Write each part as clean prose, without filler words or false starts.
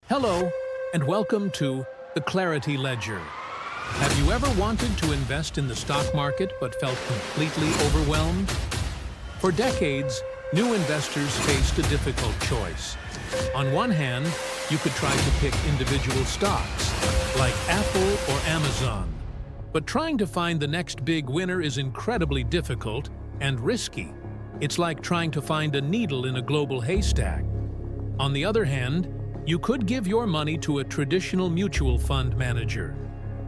Hello, and welcome to the Clarity Ledger. Have you ever wanted to invest in the stock market but felt completely overwhelmed? For decades, new investors faced a difficult choice. On one hand, you could try to pick individual stocks, like Apple or Amazon. But trying to find the next big winner is incredibly difficult and risky. It's like trying to find a needle in a global haystack. On the other hand, you could give your money to a traditional mutual fund manager.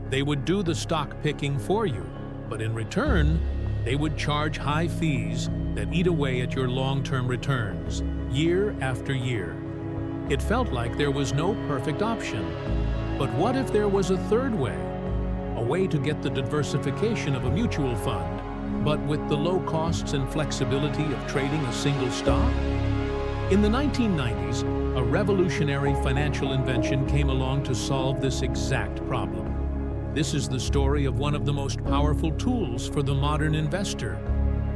They would do the stock picking for you, but in return, they would charge high fees that eat away at your long-term returns, year after year. It felt like there was no perfect option. But what if there was a third way? A way to get the diversification of a mutual fund, but with the low costs and flexibility of trading a single stock? In the 1990s, a revolutionary financial invention came along to solve this exact problem. This is the story of one of the most powerful tools for the modern investor,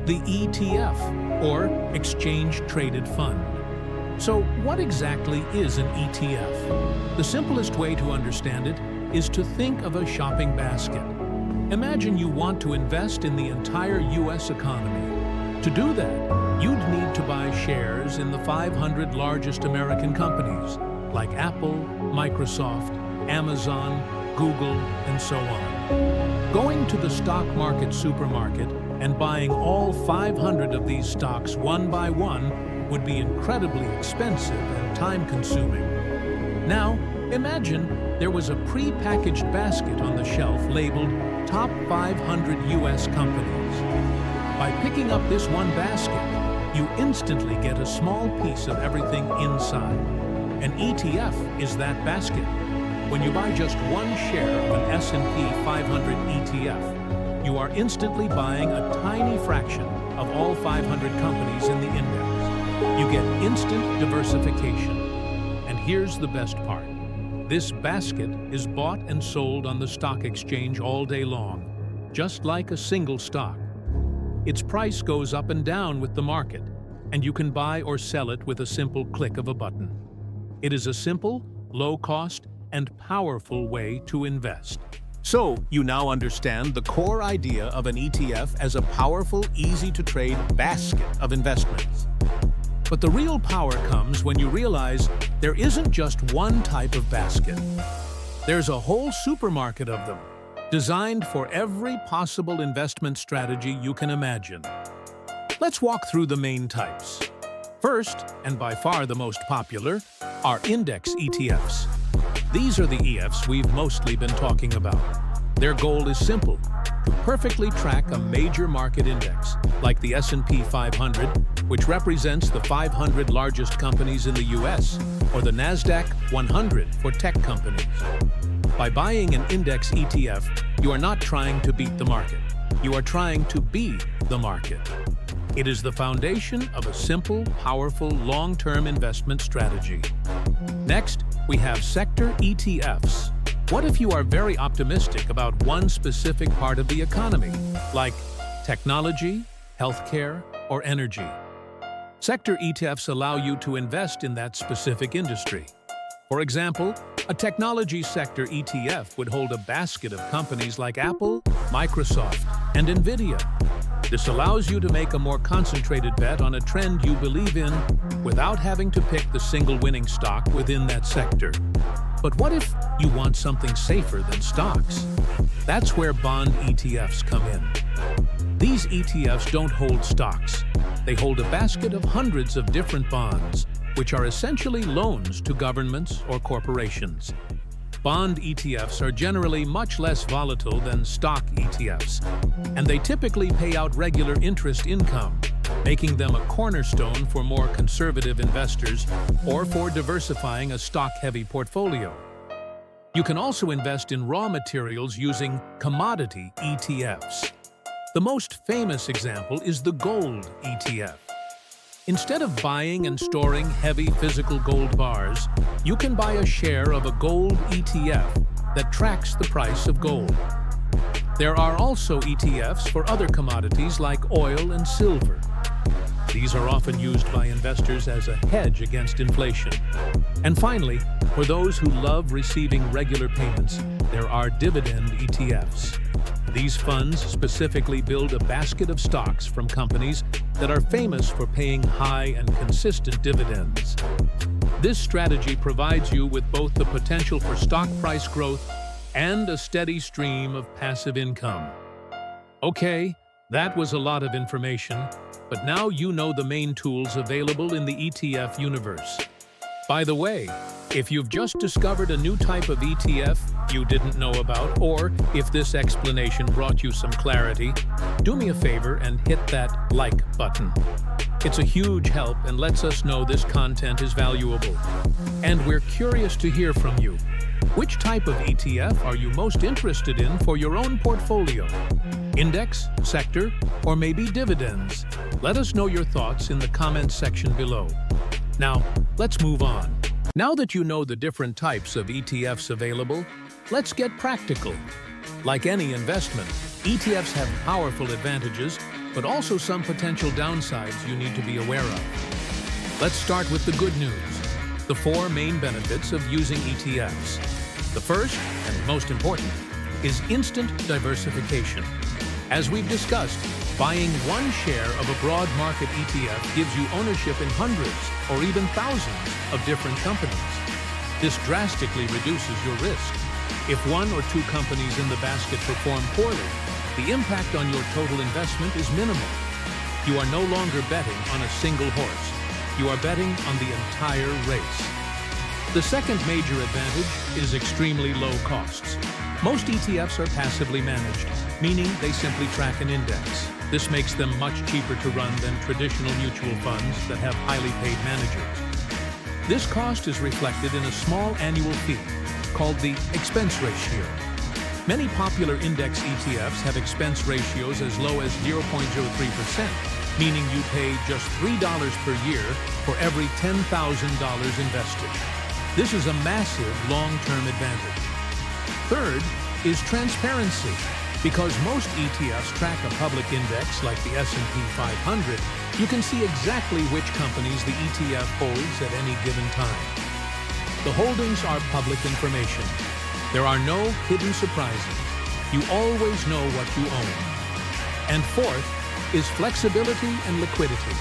the ETF, or Exchange Traded Fund. So what exactly is an ETF? The simplest way to understand it is to think of a shopping basket. Imagine you want to invest in the entire US economy. To do that, you'd need to buy shares in the 500 largest American companies, like Apple, Microsoft, Amazon, Google, and so on. Going to the stock market supermarket and buying all 500 of these stocks one by one would be incredibly expensive and time-consuming. Now, imagine there was a pre-packaged basket on the shelf labeled Top 500 US Companies. By picking up this one basket, you instantly get a small piece of everything inside. An ETF is that basket. When you buy just one share of an S&P 500 ETF, you are instantly buying a tiny fraction of all 500 companies in the index. You get instant diversification. And here's the best part. This basket is bought and sold on the stock exchange all day long, just like a single stock. Its price goes up and down with the market, and you can buy or sell it with a simple click of a button. It is a simple, low-cost, and powerful way to invest. So, you now understand the core idea of an ETF as a powerful, easy-to-trade basket of investments. But the real power comes when you realize there isn't just one type of basket. There's a whole supermarket of them, designed for every possible investment strategy you can imagine. Let's walk through the main types. First, and by far the most popular, are Index ETFs. These are the ETFs we've mostly been talking about. Their goal is simple: to perfectly track a major market index, like the S&P 500, which represents the 500 largest companies in the US, or the NASDAQ 100 for tech companies. By buying an Index ETF, you are not trying to beat the market. You are trying to be the market. It is the foundation of a simple, powerful, long-term investment strategy. Next, we have sector ETFs. What if you are very optimistic about one specific part of the economy, like technology, healthcare, or energy? Sector ETFs allow you to invest in that specific industry. For example, a technology sector ETF would hold a basket of companies like Apple, Microsoft, and Nvidia. This allows you to make a more concentrated bet on a trend you believe in without having to pick the single winning stock within that sector. But what if you want something safer than stocks? That's where bond ETFs come in. These ETFs don't hold stocks. They hold a basket of hundreds of different bonds, which are essentially loans to governments or corporations. Bond ETFs are generally much less volatile than stock ETFs, and they typically pay out regular interest income, making them a cornerstone for more conservative investors or for diversifying a stock-heavy portfolio. You can also invest in raw materials using commodity ETFs. The most famous example is the gold ETF. Instead of buying and storing heavy physical gold bars, you can buy a share of a gold ETF that tracks the price of gold. There are also ETFs for other commodities like oil and silver. These are often used by investors as a hedge against inflation. And finally, for those who love receiving regular payments, there are dividend ETFs. These funds specifically build a basket of stocks from companies that are famous for paying high and consistent dividends. This strategy provides you with both the potential for stock price growth and a steady stream of passive income. Okay, that was a lot of information, but now you know the main tools available in the ETF universe. By the way, if you've just discovered a new type of ETF you didn't know about, or if this explanation brought you some clarity, do me a favor and hit that like button. It's a huge help and lets us know this content is valuable. And we're curious to hear from you. Which type of ETF are you most interested in for your own portfolio? Index, sector, or maybe dividends? Let us know your thoughts in the comments section below. Now, let's move on. Now that you know the different types of ETFs available, let's get practical. Like any investment, ETFs have powerful advantages, but also some potential downsides you need to be aware of. Let's start with the good news, the 4 main benefits of using ETFs. The first, and most important, is instant diversification. As we've discussed, buying one share of a broad market ETF gives you ownership in hundreds or even thousands of different companies. This drastically reduces your risk. If 1 or 2 companies in the basket perform poorly, the impact on your total investment is minimal. You are no longer betting on a single horse. You are betting on the entire race. The second major advantage is extremely low costs. Most ETFs are passively managed, meaning they simply track an index. This makes them much cheaper to run than traditional mutual funds that have highly paid managers. This cost is reflected in a small annual fee called the expense ratio. Many popular index ETFs have expense ratios as low as 0.03%, meaning you pay just $3 per year for every $10,000 invested. This is a massive long-term advantage. Third is transparency. Because most ETFs track a public index like the S&P 500, you can see exactly which companies the ETF holds at any given time. The holdings are public information. There are no hidden surprises. You always know what you own. And fourth is flexibility and liquidity.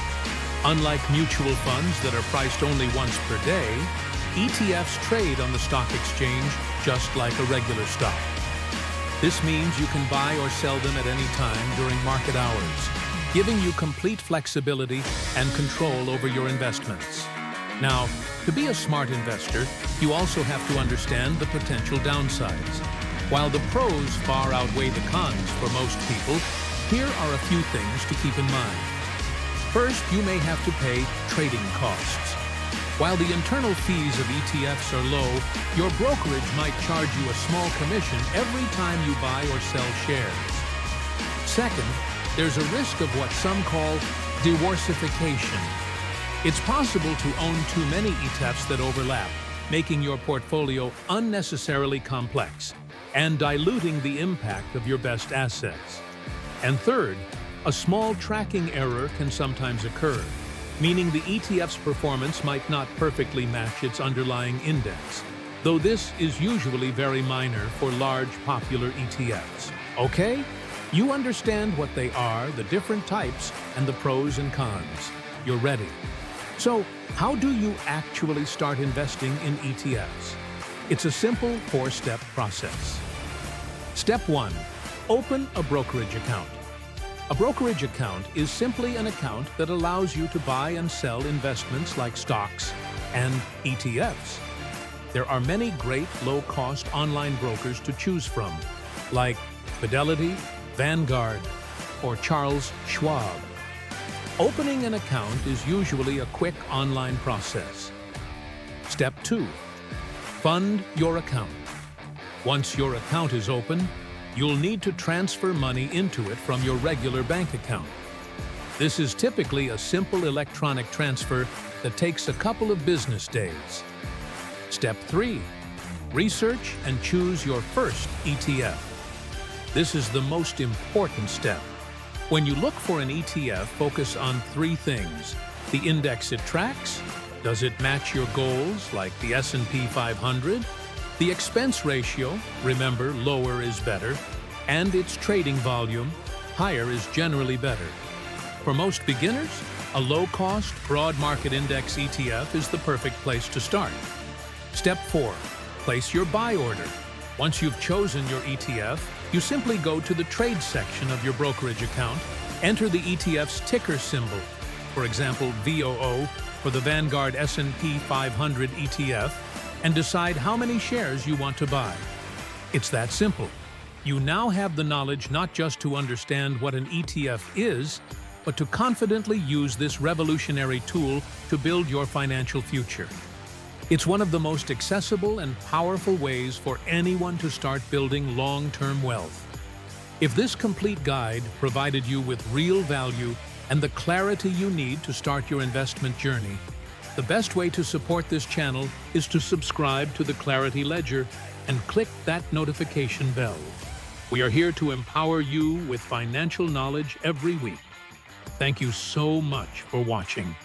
Unlike mutual funds that are priced only once per day, ETFs trade on the stock exchange just like a regular stock. This means you can buy or sell them at any time during market hours, giving you complete flexibility and control over your investments. Now, to be a smart investor, you also have to understand the potential downsides. While the pros far outweigh the cons for most people, here are a few things to keep in mind. First, you may have to pay trading costs. While the internal fees of ETFs are low, your brokerage might charge you a small commission every time you buy or sell shares. Second, there's a risk of what some call diversification. It's possible to own too many ETFs that overlap, making your portfolio unnecessarily complex and diluting the impact of your best assets. And third, a small tracking error can sometimes occur, meaning the ETF's performance might not perfectly match its underlying index, though this is usually very minor for large popular ETFs. Okay? You understand what they are, the different types, and the pros and cons. You're ready. So, how do you actually start investing in ETFs? It's a simple 4-step process. Step 1. Open a brokerage account. A brokerage account is simply an account that allows you to buy and sell investments like stocks and ETFs. There are many great low-cost online brokers to choose from, like Fidelity, Vanguard, or Charles Schwab. Opening an account is usually a quick online process. Step 2. Fund your account. Once your account is open, you'll need to transfer money into it from your regular bank account. This is typically a simple electronic transfer that takes a couple of business days. Step 3. Research and choose your first ETF. This is the most important step. When you look for an ETF, focus on three things: the index it tracks, does it match your goals like the S&P 500, the expense ratio, remember lower is better, and its trading volume, higher is generally better. For most beginners, a low-cost, broad market index ETF is the perfect place to start. Step 4. Place your buy order. Once you've chosen your ETF, you simply go to the trade section of your brokerage account, enter the ETF's ticker symbol, for example VOO for the Vanguard S&P 500 ETF, and decide how many shares you want to buy. It's that simple. You now have the knowledge not just to understand what an ETF is, but to confidently use this revolutionary tool to build your financial future. It's one of the most accessible and powerful ways for anyone to start building long-term wealth. If this complete guide provided you with real value and the clarity you need to start your investment journey, the best way to support this channel is to subscribe to the Clarity Ledger and click that notification bell. We are here to empower you with financial knowledge every week. Thank you so much for watching.